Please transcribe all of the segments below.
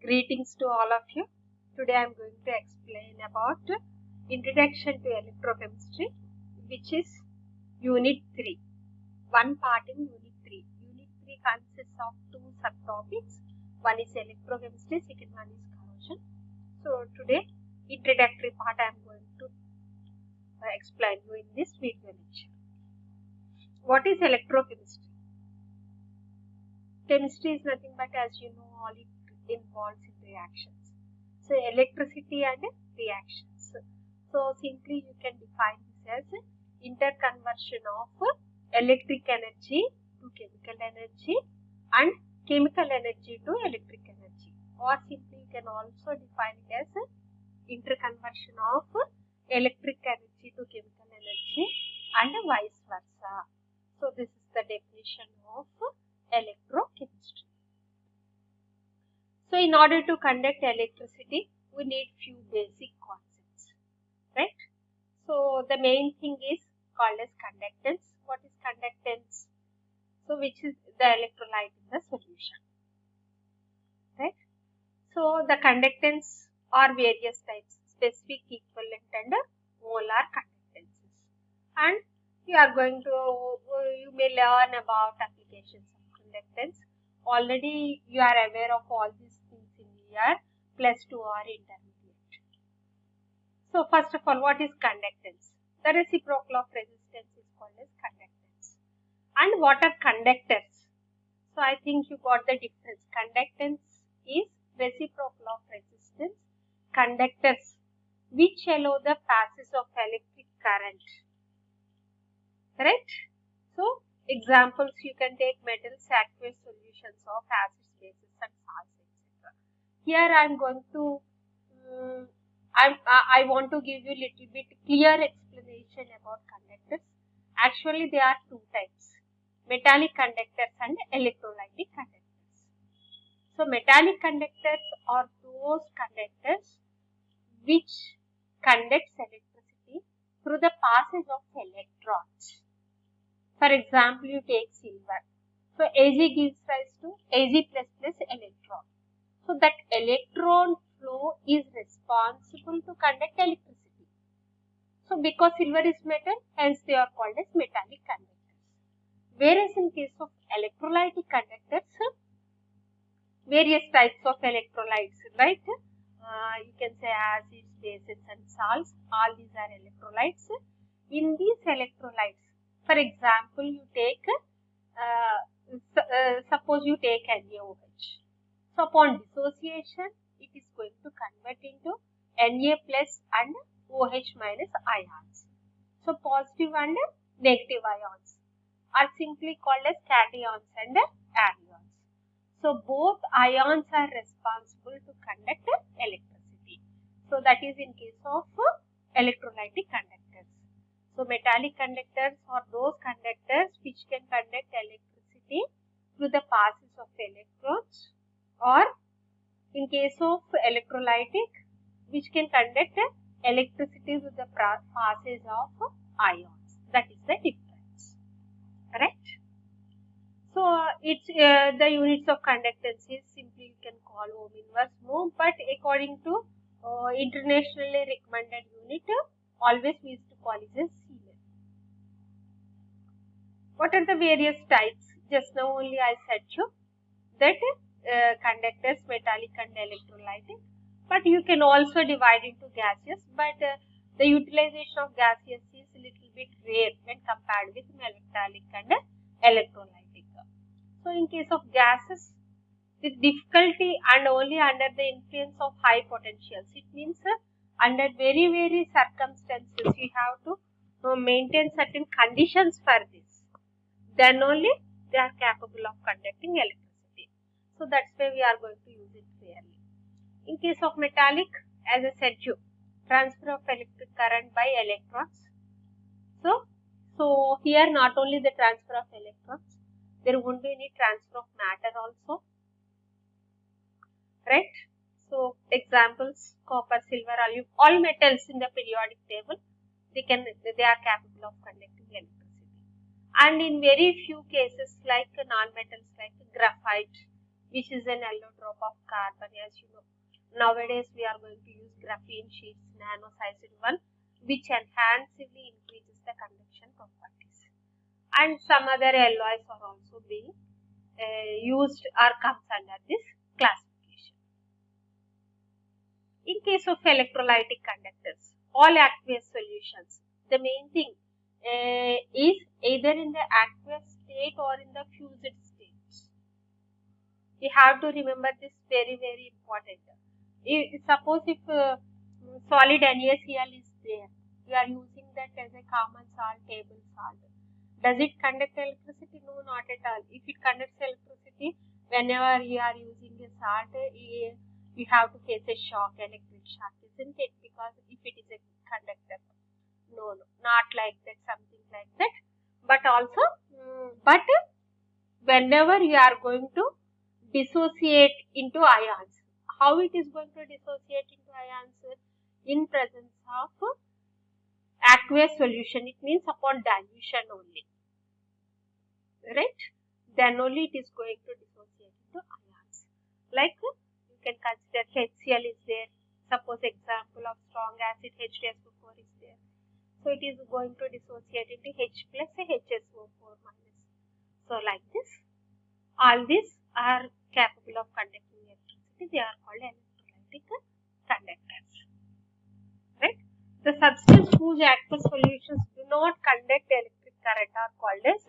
Greetings to all of you. Today I am going to explain about Introduction to Electrochemistry, which is Unit 3. One part in Unit 3. Unit 3 consists of two subtopics. One is electrochemistry, second one is corrosion. So today, introductory part I am going to explain you in this video lecture. What is electrochemistry? Chemistry is nothing but, as you know, all it involves in reactions. So electricity and reactions. So simply you can define this as interconversion of electric energy to chemical energy and chemical energy to electric energy, or simply you can also define it as interconversion of electric energy to chemical energy and vice versa. So this is the definition of electrochemistry. So in order to conduct electricity, we need few basic concepts, right? So the main thing is called as conductance. What is conductance? So which is the electrolyte in the solution, right? So the conductance are various types: specific, equivalent and molar conductances. And you may learn about applications of conductance. Already you are aware of all these things in year +2 or intermediate. So first of all, what is conductance? The reciprocal of resistance is called as conductance. And what are conductors? So I think you got the difference. Conductance is reciprocal of resistance. Conductors which allow the passage of electric current. Correct? So examples, you can take metals, aqueous solutions of acids, bases and salts, etc. Here I am going to I want to give you little bit clear explanation about conductors. Actually there are two types: metallic conductors and electrolytic conductors. So metallic conductors are those conductors which conducts electricity through the passage of electrons. For example, you take silver. So Ag gives rise to Ag++ electron. So that electron flow is responsible to conduct electricity. So because silver is metal, hence they are called as metallic conductors. Whereas in case of electrolytic conductors, various types of electrolytes, right? You can say acids, bases and salts. All these are electrolytes. In these electrolytes, for example, you take, suppose you take NaOH. So upon dissociation, it is going to convert into Na plus and OH minus ions. So positive and negative ions are simply called as cations and anions. So both ions are responsible to conduct electricity. So that is in case of electrolytic conductors. So metallic conductors are those conductors which can conduct electricity through the passage of electrons, or in case of electrolytic, which can conduct electricity through the passage of ions. That is the difference. Correct? So it's the units of conductance is simply you can call ohm inverse mho, but according to internationally recommended unit, always we used to call it as Siemens. What are the various types? Just now only I said you that conductors, metallic and electrolytic, but you can also divide into gaseous, but the utilization of gaseous is a little bit rare when compared with metallic and electrolytic. So in case of gases, with difficulty and only under the influence of high potentials, it means under very circumstances you have to maintain certain conditions for this. Then only they are capable of conducting electricity. So that's why we are going to use it rarely. In case of metallic, as I said you, transfer of electric current by electrons. So here not only the transfer of electrons, there won't be any transfer of matter also, right? So examples: copper, silver, aluminum, all metals in the periodic table, they are capable of conducting electricity. And in very few cases, like non-metals like graphite, which is an yellow drop of carbon, as you know. Nowadays, we are going to use graphene sheets, nano-sized one, which enhancively increases the conduction properties. And some other alloys are also being used or comes under this classification. In case of electrolytic conductors, all aqueous solutions, the main thing is either in the aqueous state or in the fused state. We have to remember this very, very important. Suppose if solid NaCl is there, we are using that as a common salt, table salt. Does it conduct electricity? No, not at all. If it conducts electricity, whenever you are using a salt, you have to face a shock, electric shock, isn't it? Because if it is a conductor, no, not like that, something like that. But also, whenever you are going to dissociate into ions, how it is going to dissociate into ions? In presence of aqueous solution, it means upon dilution only, right? Then only it is going to dissociate into ions. Like you can consider HCl is there. Suppose example of strong acid H2SO4 is there. So it is going to dissociate into H plus HSO4 minus. So like this, all these are capable of conducting electricity. They are called electrolytic conductors, right? The substance whose aqueous solutions do not conduct electric current are called as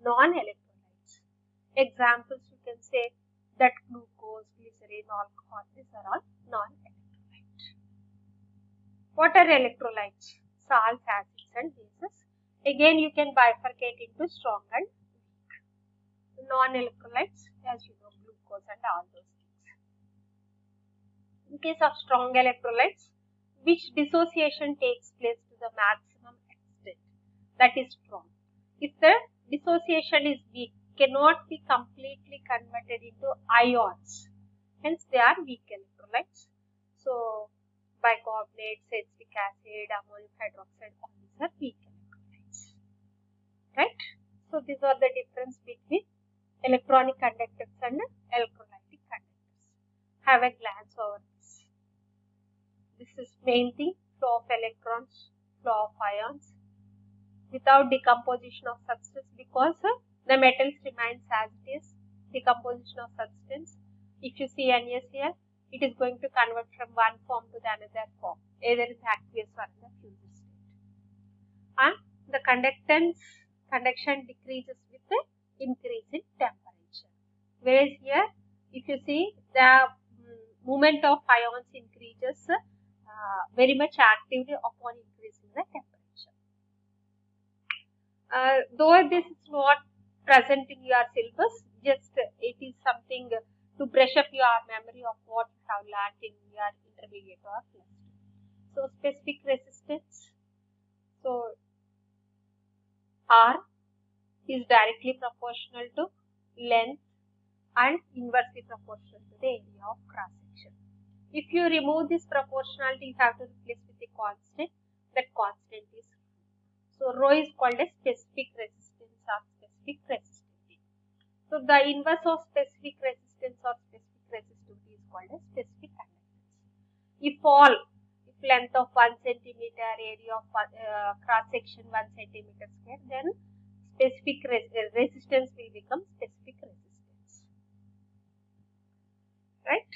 non-electrolytes. Examples you can say that glucose, glycerin, alcohol, these are all non-electrolytes. What are electrolytes? Salts, acids and bases. Again you can bifurcate into strong and weak. Non-electrolytes, as you know, glucose and all those things. In case of strong electrolytes, which dissociation takes place to the maximum extent, that is strong. If the dissociation is weak, cannot be completely converted into ions, hence they are weak electrolytes. So bicarbonate, citric acid, ammonium hydroxide, all these are weak electrolytes, right? So these are the difference between electronic conductors and electrolytic conductors. Have a glance over this. This is main thing, flow of electrons, flow of ions, without decomposition of substance, because the metals remains as it is. Decomposition of substance, if you see NaCl, it is going to convert from one form to the another form, either in aqueous or in the fused state. And the conduction decreases with the increase in temperature. Whereas here, if you see, the movement of ions increases very much actively upon increasing the temperature. Though this is not present in your syllabus, just it is something to brush up your memory of what you have learned in your intermediate or plus 2. So specific resistance. So R is directly proportional to length and inversely proportional to the area of cross section. If you remove this proportionality, you have to replace with a constant. That constant is rho. So rho is called a specific resistance or specific resistivity. So the inverse of specific resistance or specific resistivity is called as specific conductance. If length of 1 centimeter, area of cross section 1 centimeter square, then specific resistance will become specific resistance, right?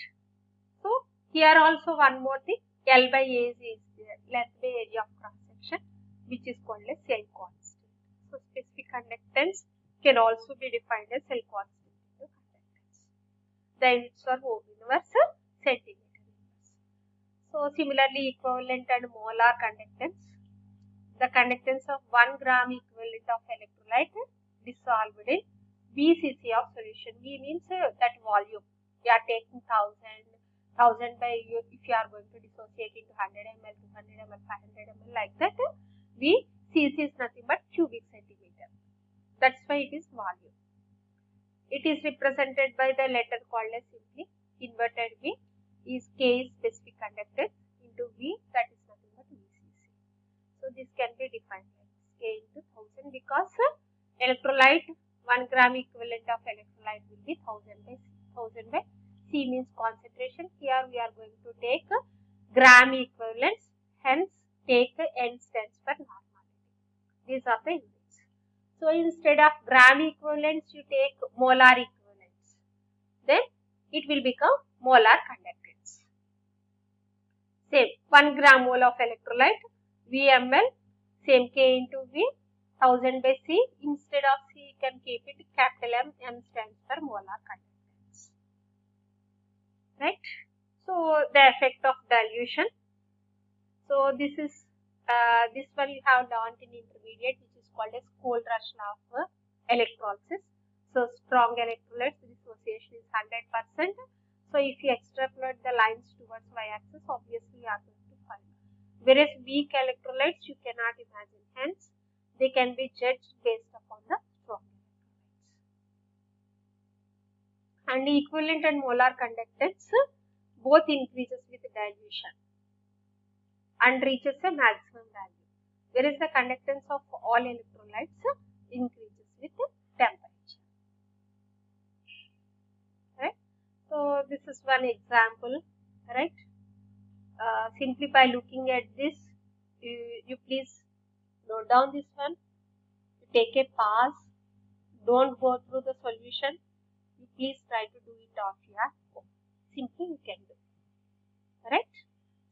So here also one more thing, L by A is length by area of cross section, which is called as L constant. So specific conductance can also be defined as L constant into conductance. The units are ohm inverse, centimeter inverse. So similarly, equivalent and molar conductance. The conductance of 1 gram equivalent of electrolyte dissolved in VCC of solution. V means that volume. We are taking 1000 by, if you are going to dissociate into 100 ml, 200 ml, 500 ml, like that, VCC is nothing but cubic centimeter. That's why it is volume. It is represented by the letter called as simply inverted V, is K is specific conductance into V, that is nothing but VCC. So this can be defined like K into 1000, because electrolyte 1 gram equivalent of electrolyte will be 1000 by 1000 by C means concentration. Here we are going to take gram equivalents, hence take N stands for normality. These are the units. So instead of gram equivalents, you take molar equivalents. Then it will become molar conductance. Same 1 gram mole of electrolyte, VML, same K into V, 1000 by C. Instead of C, you can keep it capital M. M stands for molar conductance. Right? So the effect of dilution. So this one you have learnt in intermediate, which is called as cold rush law of electrolysis. So strong electrolytes, dissociation is 100%. So if you extrapolate the lines towards y-axis, obviously you are going to find. Whereas weak electrolytes you cannot imagine. Hence, they can be judged based upon the strong electrolytes. And equivalent and molar conductance both increases with dilution and reaches a maximum value, whereas the conductance of all electrolytes increases with temperature. Right? So this is one example. Right? Simply by looking at this, you please note down this one. You take a pause. Don't go through the solution. You please try to do it off your own. Simply you can do. Right?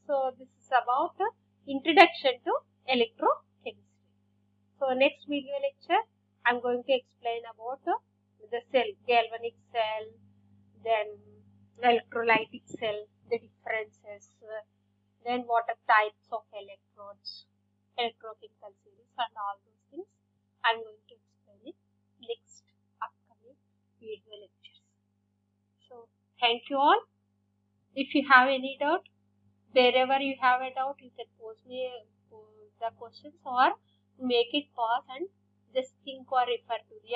So this is about the introduction to electrochemistry. So next video lecture, I am going to explain about the cell, galvanic cell, then electrolytic cell, the differences, then what are types of electrodes, electrochemical series, and all those things. I am going to explain in next upcoming video lectures. So thank you all. If you have any doubt, wherever you have a doubt, you can pose me the questions or make it pause and just think or refer to the